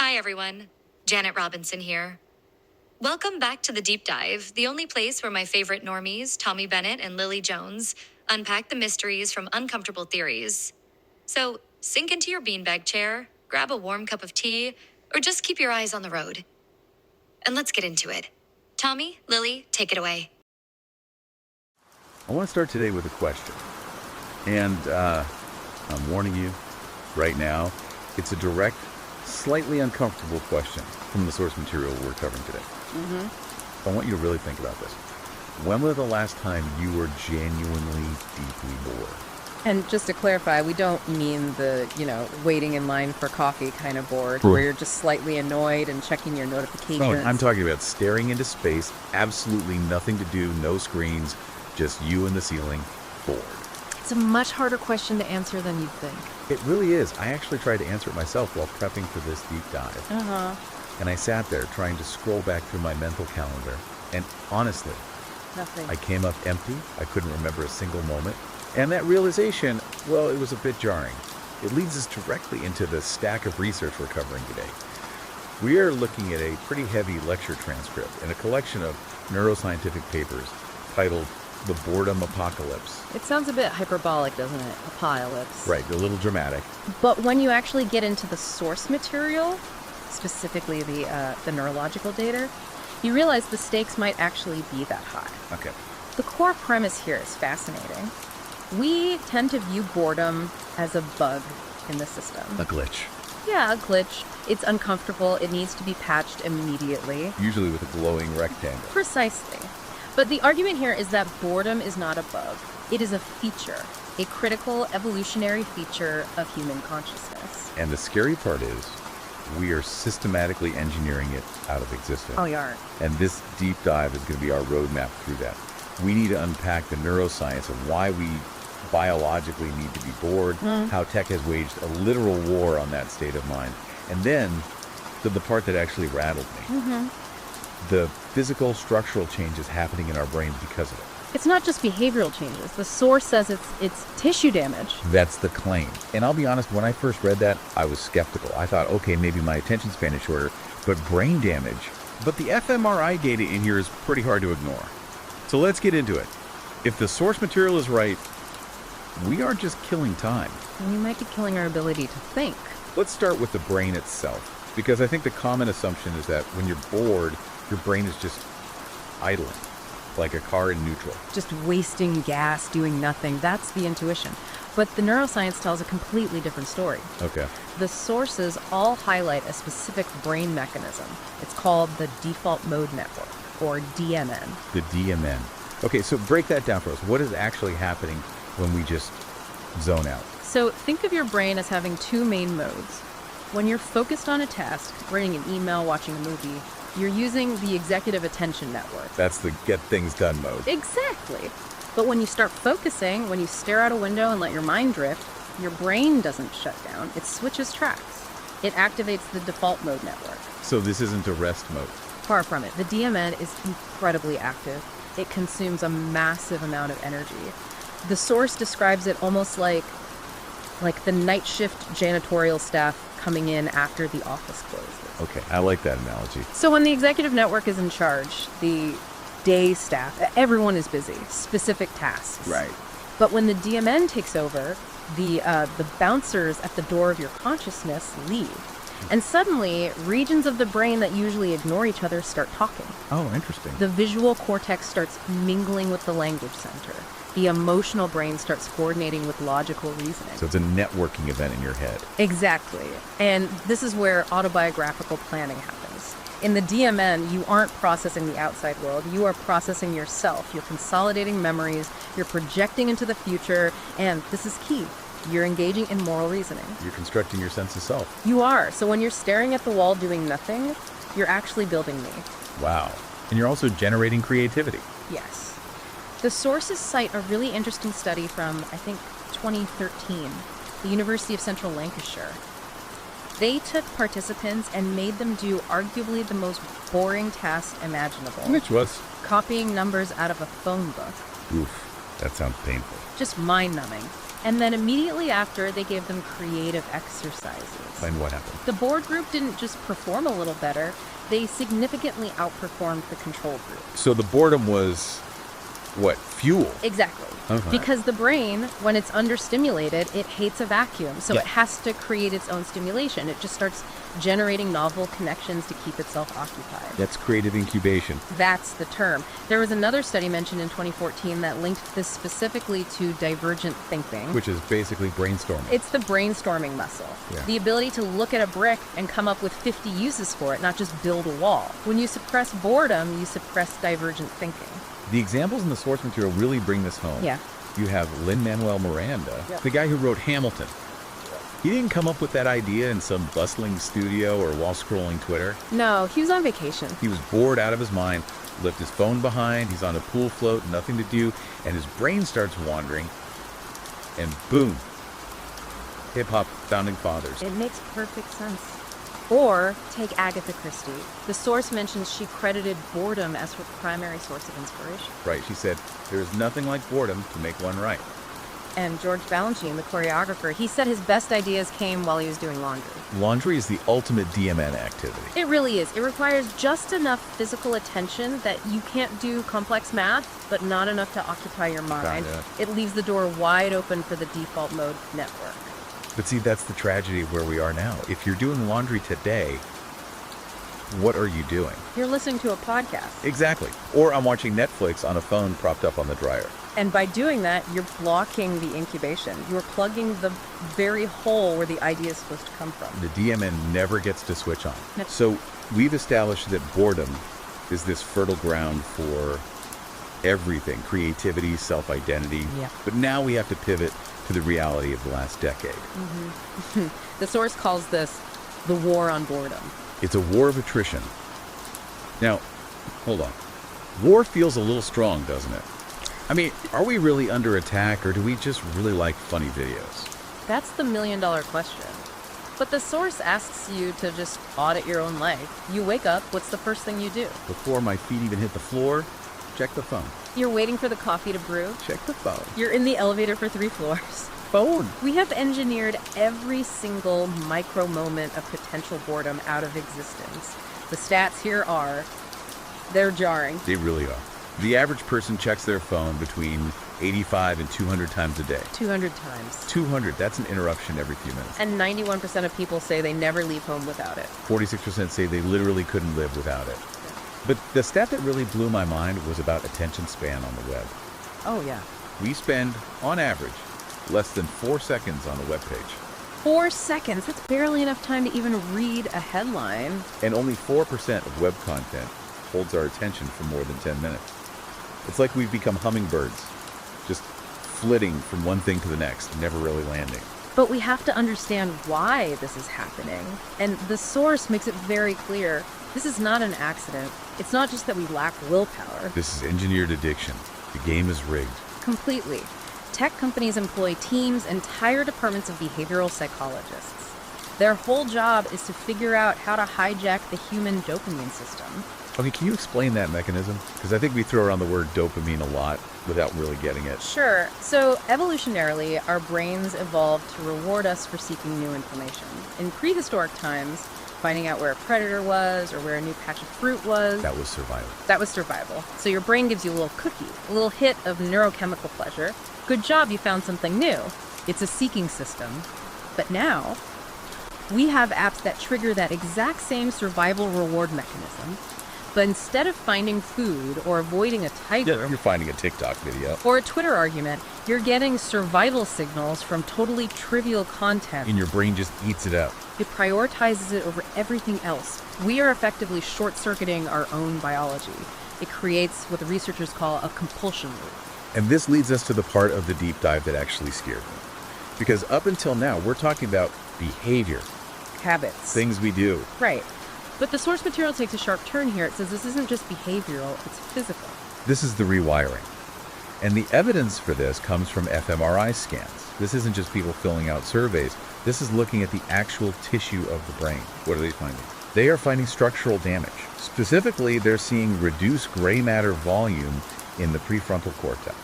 Hi, everyone. Janet Robinson here. Welcome back to the Deep Dive, the only place where my favorite normies, Tommy Bennett and Lilly Jones, unpack the mysteries from uncomfortable theories. So sink into your beanbag chair, grab a warm cup of tea, or just keep your eyes on the road. And let's get into it. Tommy, Lilly, take it away. I want to start today with a question. And I'm warning you right now, it's a direct, slightly uncomfortable question from the source material we're covering today. I want you to really think about this. When was the last time you were genuinely deeply bored? And just to clarify, we don't mean the, waiting in line for coffee kind of bored, where you're just slightly annoyed and checking your notifications. No, I'm talking about staring into space, absolutely nothing to do, no screens, just you and the ceiling, bored. It's a much harder question to answer than you'd think. It really is. I actually tried to answer it myself while prepping for this deep dive. And I sat there trying to scroll back through my mental calendar. And honestly, Nothing. I came up empty. I couldn't remember a single moment. And that realization, well, it was a bit jarring. It leads us directly into the stack of research we're covering today. We are looking at a pretty heavy lecture transcript and a collection of neuroscientific papers titled The Boredom Apocalypse. It sounds a bit hyperbolic, doesn't it? Apocalypse. Right, a little dramatic. But when you actually get into the source material, specifically the neurological data, you realize the stakes might actually be that high. Okay. The core premise here is fascinating. We tend to view boredom as a bug in the system. A glitch. Yeah, a glitch. It's uncomfortable. It needs to be patched immediately. Usually with a glowing rectangle. Precisely. But the argument here is that boredom is not a bug. It is a feature, a critical evolutionary feature of human consciousness. And the scary part is, we are systematically engineering it out of existence. Oh, you are. And this deep dive is going to be our roadmap through that. We need to unpack the neuroscience of why we biologically need to be bored, how tech has waged a literal war on that state of mind. And then, the part that actually rattled me, the physical, structural changes happening in our brains because of it. It's not just behavioral changes. The source says it's tissue damage. That's the claim. And I'll be honest, when I first read that, I was skeptical. I thought, okay, maybe my attention span is shorter, but brain damage. But the fMRI data in here is pretty hard to ignore. So let's get into it. If the source material is right, we aren't just killing time. We might be killing our ability to think. Let's start with the brain itself, because I think the common assumption is that when you're bored, your brain is just idling, like a car in neutral. Just wasting gas, doing nothing. That's the intuition. But the neuroscience tells a completely different story. Okay. The sources all highlight a specific brain mechanism. It's called the default mode network, or DMN. The DMN. Okay, so break that down for us. What is actually happening when we just zone out? So think of your brain as having two main modes. When you're focused on a task, writing an email, watching a movie, you're using the executive attention network. That's the get things done mode. Exactly. But when you start focusing, when you stare out a window and let your mind drift, your brain doesn't shut down. It switches tracks. It activates the default mode network. So this isn't a rest mode. Far from it. The DMN is incredibly active. It consumes a massive amount of energy. The source describes it almost like the night shift janitorial staff coming in after the office closes. Okay, I like that analogy. So when the executive network is in charge, the day staff, everyone is busy, specific tasks. Right. But when the DMN takes over, the bouncers at the door of your consciousness leave. And suddenly, regions of the brain that usually ignore each other start talking. Oh, interesting. The visual cortex starts mingling with the language center. The emotional brain starts coordinating with logical reasoning. So it's a networking event in your head. Exactly. And this is where autobiographical planning happens. In the DMN, you aren't processing the outside world. You are processing yourself. You're consolidating memories. You're projecting into the future. And this is key. You're engaging in moral reasoning. You're constructing your sense of self. You are. So when you're staring at the wall doing nothing, you're actually building me. Wow. And you're also generating creativity. Yes. The sources cite a really interesting study from, I think, 2013, the University of Central Lancashire. They took participants and made them do arguably the most boring task imaginable. Which was? Copying numbers out of a phone book. Oof, that sounds painful. Just mind-numbing. And then immediately after, they gave them creative exercises. And what happened? The bored group didn't just perform a little better, they significantly outperformed the control group. So the boredom was, what, fuel? Exactly. Okay. Because the brain, when it's understimulated, it hates a vacuum. So Yeah. it has to create its own stimulation. It just starts generating novel connections to keep itself occupied. That's creative incubation. That's the term. There was another study mentioned in 2014 that linked this specifically to divergent thinking. Which is basically brainstorming. It's the brainstorming muscle. Yeah. The ability to look at a brick and come up with 50 uses for it, not just build a wall. When you suppress boredom, you suppress divergent thinking. The examples in the source material really bring this home. Yeah. You have Lin-Manuel Miranda, the guy who wrote Hamilton. He didn't come up with that idea in some bustling studio or while scrolling Twitter. No, he was on vacation. He was bored out of his mind, left his phone behind, he's on a pool float, nothing to do, and his brain starts wandering, and boom, hip-hop founding fathers. It makes perfect sense. Or take Agatha Christie. The source mentions she credited boredom as her primary source of inspiration. Right, she said, there is nothing like boredom to make one right. And George Balanchine, the choreographer, he said his best ideas came while he was doing laundry. Laundry is the ultimate DMN activity. It really is. It requires just enough physical attention that you can't do complex math, but not enough to occupy your mind. Kinda. It leaves the door wide open for the default mode network. But see, that's the tragedy of where we are now. If you're doing laundry today, what are you doing? You're listening to a podcast. Exactly. Or I'm watching Netflix on a phone propped up on the dryer. And by doing that, you're blocking the incubation. You're plugging the very hole where the idea is supposed to come from. The DMN never gets to switch on. Yep. So we've established that boredom is this fertile ground for everything, creativity, self-identity. Yeah. But now we have to pivot to the reality of the last decade. The source calls this the war on boredom. It's a war of attrition. Now, hold on. War feels a little strong, doesn't it? I mean, are we really under attack, or do we just really like funny videos? That's the million-dollar question. But the source asks you to just audit your own life. You wake up, what's the first thing you do? Before my feet even hit the floor, check the phone. You're waiting for the coffee to brew. Check the phone. You're in the elevator for 3 floors. Phone. We have engineered every single micro moment of potential boredom out of existence. The stats here are, they're jarring. They really are. The average person checks their phone between 85 and 200 times a day. 200 times. 200, that's an interruption every few minutes. And 91% of people say they never leave home without it. 46% say they literally couldn't live without it. But the stat that really blew my mind was about attention span on the web. Oh, yeah. We spend, on average, less than 4 seconds on a web page. 4 seconds. That's barely enough time to even read a headline. And only 4% of web content holds our attention for more than 10 minutes. It's like we've become hummingbirds, just flitting from one thing to the next, never really landing. But we have to understand why this is happening. And the source makes it very clear. This is not an accident. It's not just that we lack willpower. This is engineered addiction. The game is rigged. Completely. Tech companies employ teams, entire departments of behavioral psychologists. Their whole job is to figure out how to hijack the human dopamine system. Okay, can you explain that mechanism? Because I think we throw around the word dopamine a lot without really getting it. Sure. So evolutionarily, our brains evolved to reward us for seeking new information. In prehistoric times, finding out where a predator was or where a new patch of fruit was. That was survival. That was survival. So your brain gives you a little cookie, a little hit of neurochemical pleasure. Good job, you found something new. It's a seeking system. But now, we have apps that trigger that exact same survival reward mechanism. But instead of finding food or avoiding a tiger, You're finding a TikTok video. or a Twitter argument, you're getting survival signals from totally trivial content. And your brain just eats it up. It prioritizes it over everything else. We are effectively short-circuiting our own biology. It creates what the researchers call a compulsion loop. And this leads us to the part of the deep dive that actually scared me. Because up until now, we're talking about behavior, Habits. things we do. Right. But the source material takes a sharp turn here. It says this isn't just behavioral, it's physical. This is the rewiring. And the evidence for this comes from fMRI scans. This isn't just people filling out surveys. This is looking at the actual tissue of the brain. What are they finding? They are finding structural damage. Specifically, they're seeing reduced gray matter volume in the prefrontal cortex.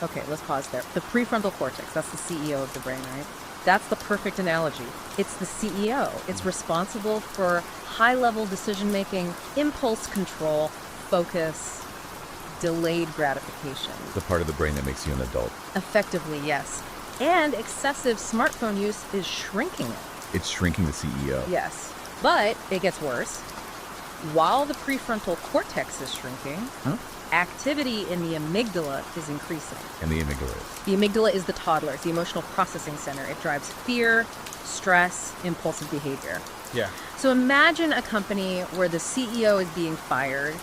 Okay, let's pause there. The prefrontal cortex, that's the CEO of the brain, right? That's the perfect analogy. It's the CEO. It's responsible for high-level decision-making, impulse control, focus, delayed gratification. The part of the brain that makes you an adult. Effectively, yes. And excessive smartphone use is shrinking it. It's shrinking the CEO. Yes. But it gets worse. While the prefrontal cortex is shrinking, activity in the amygdala is increasing. And the amygdala is. The amygdala is the toddler, it's the emotional processing center. It drives fear, stress, impulsive behavior. Yeah. So imagine a company where the CEO is being fired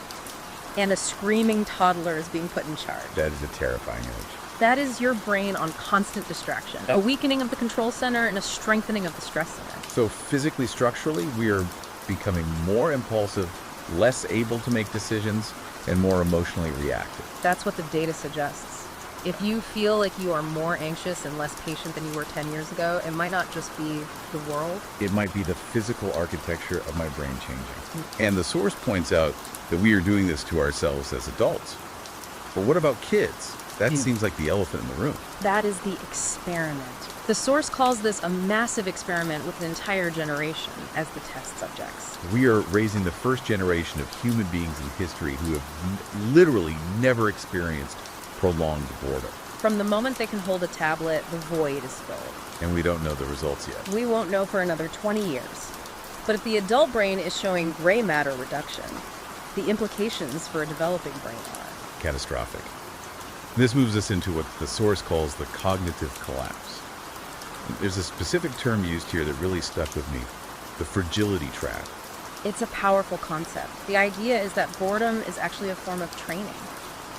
and a screaming toddler is being put in charge. That is a terrifying image. That is your brain on constant distraction. A weakening of the control center and a strengthening of the stress center. So physically, structurally, we are becoming more impulsive, less able to make decisions, and more emotionally reactive. That's what the data suggests. If you feel like you are more anxious and less patient than you were 10 years ago, it might not just be the world. It might be the physical architecture of my brain changing. And the source points out that we are doing this to ourselves as adults. But what about kids? That seems like the elephant in the room. That is the experiment. The source calls this a massive experiment with an entire generation as the test subjects. We are raising the first generation of human beings in history who have literally never experienced prolonged boredom. From the moment they can hold a tablet, the void is filled. And we don't know the results yet. We won't know for another 20 years. But if the adult brain is showing gray matter reduction, the implications for a developing brain are Catastrophic. This moves us into what the source calls the cognitive collapse. There's a specific term used here that really stuck with me, the fragility trap. It's a powerful concept. The idea is that boredom is actually a form of training.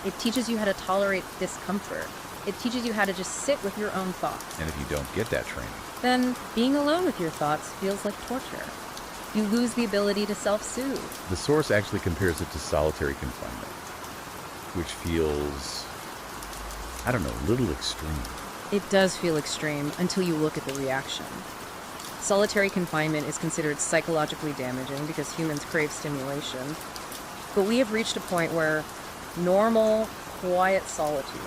It teaches you how to tolerate discomfort. It teaches you how to just sit with your own thoughts. And if you don't get that training, Then being alone with your thoughts feels like torture. You lose the ability to self-soothe. the source actually compares it to solitary confinement, which feels, I don't know, a little extreme. It does feel extreme until you look at the reaction. Solitary confinement is considered psychologically damaging because humans crave stimulation. But we have reached a point where normal, quiet solitude,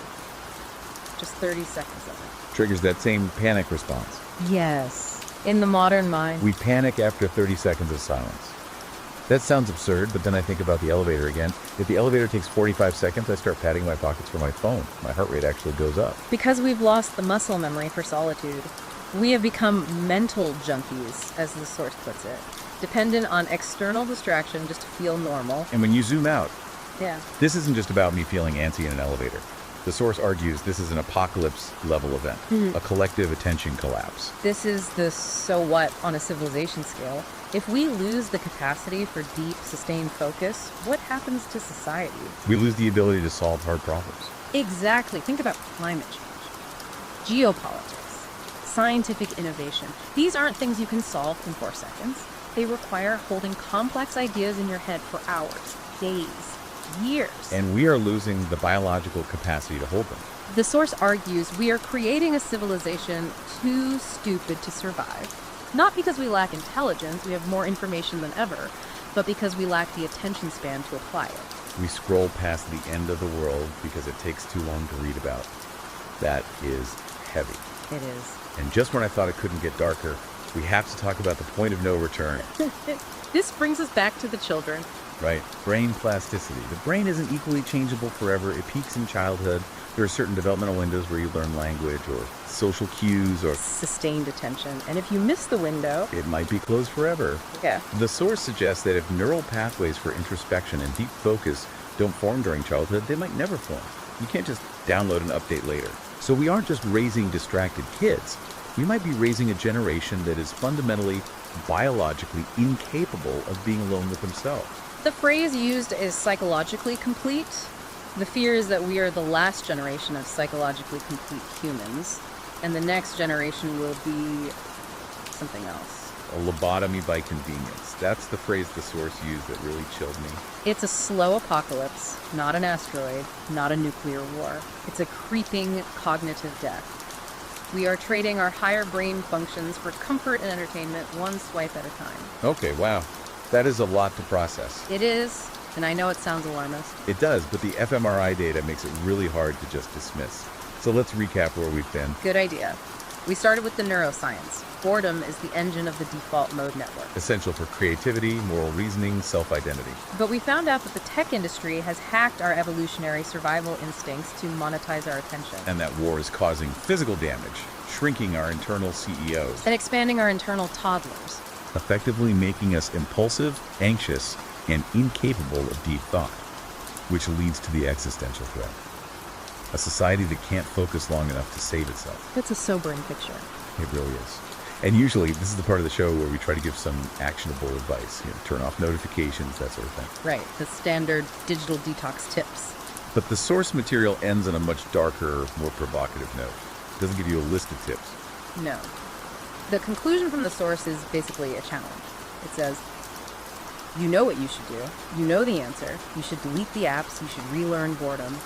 just 30 seconds of it, Triggers that same panic response. yes, in the modern mind. We panic after 30 seconds of silence. That sounds absurd, but then I think about the elevator again. If the elevator takes 45 seconds, I start patting my pockets for my phone. My heart rate actually goes up. Because we've lost the muscle memory for solitude, we have become mental junkies, as the source puts it, dependent on external distraction just to feel normal. And when you zoom out, Yeah. this isn't just about me feeling antsy in an elevator. The source argues this is an apocalypse-level event, a collective attention collapse. This is the so what on a civilization scale. If we lose the capacity for deep, sustained focus, what happens to society? We lose the ability to solve hard problems. Exactly. Think about climate change, geopolitics, scientific innovation. These aren't things you can solve in 4 seconds. They require holding complex ideas in your head for hours, days, years. And we are losing the biological capacity to hold them. The source argues we are creating a civilization too stupid to survive. Not because we lack intelligence, we have more information than ever, but because we lack the attention span to apply it. We scroll past the end of the world because it takes too long to read about. That is heavy. It is. And just when I thought it couldn't get darker, we have to talk about the point of no return, This brings us back to the children. right? Brain plasticity. The brain isn't equally changeable forever. It peaks in childhood. There are certain developmental windows where you learn language or social cues, or Sustained attention. And if you miss the window, it might be closed forever. yeah. The source suggests that if neural pathways for introspection and deep focus don't form during childhood, they might never form. You can't just download and update later. So we aren't just raising distracted kids. We might be raising a generation that is fundamentally, biologically incapable of being alone with themselves. The phrase used is psychologically complete. The fear is that we are the last generation of psychologically complete humans, and the next generation will be something else. A lobotomy by convenience. That's the phrase the source used that really chilled me. It's a slow apocalypse, not an asteroid, not a nuclear war. It's a creeping cognitive death. We are trading our higher brain functions for comfort and entertainment one swipe at a time. Okay, wow. That is a lot to process. It is, and I know it sounds alarmist. It does, but the fMRI data makes it really hard to just dismiss. So let's recap where we've been. Good idea. We started with the neuroscience. Boredom is the engine of the default mode network. Essential for creativity, moral reasoning, self-identity. But we found out that the tech industry has hacked our evolutionary survival instincts to monetize our attention. And that war is causing physical damage, shrinking our internal CEOs. And expanding our internal toddlers. Effectively making us impulsive, anxious, and incapable of deep thought, which leads to the existential threat. A society that can't focus long enough to save itself. That's a sobering picture. It really is. And usually, this is the part of the show where we try to give some actionable advice. Turn off notifications, that sort of thing. Right, the standard digital detox tips. But the source material ends on a much darker, more provocative note. It doesn't give you a list of tips. No. The conclusion from the source is basically a challenge. It says, you know what you should do. You know the answer. You should delete the apps. You should relearn boredom.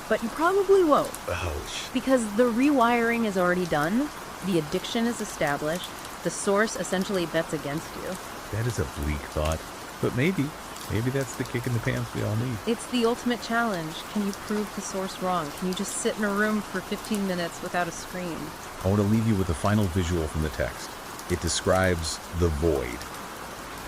But you probably won't. Ouch. Because the rewiring is already done. The addiction is established. The source essentially bets against you. That is a bleak thought. But maybe that's the kick in the pants we all need. It's the ultimate challenge. Can you prove the source wrong? Can you just sit in a room for 15 minutes without a screen? I want to leave you with a final visual from the text. It describes the void,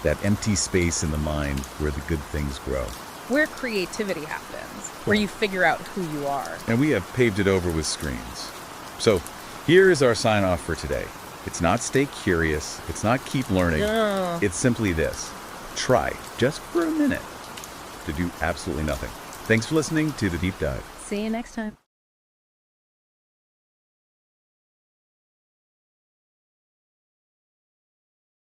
that empty space in the mind where the good things grow. Where creativity happens, where you figure out who you are. And we have paved it over with screens. So here is our sign off for today. It's not stay curious. It's not keep learning. No. It's simply this. Try, just for a minute, to do absolutely nothing. Thanks for listening to The Deep Dive. See you next time.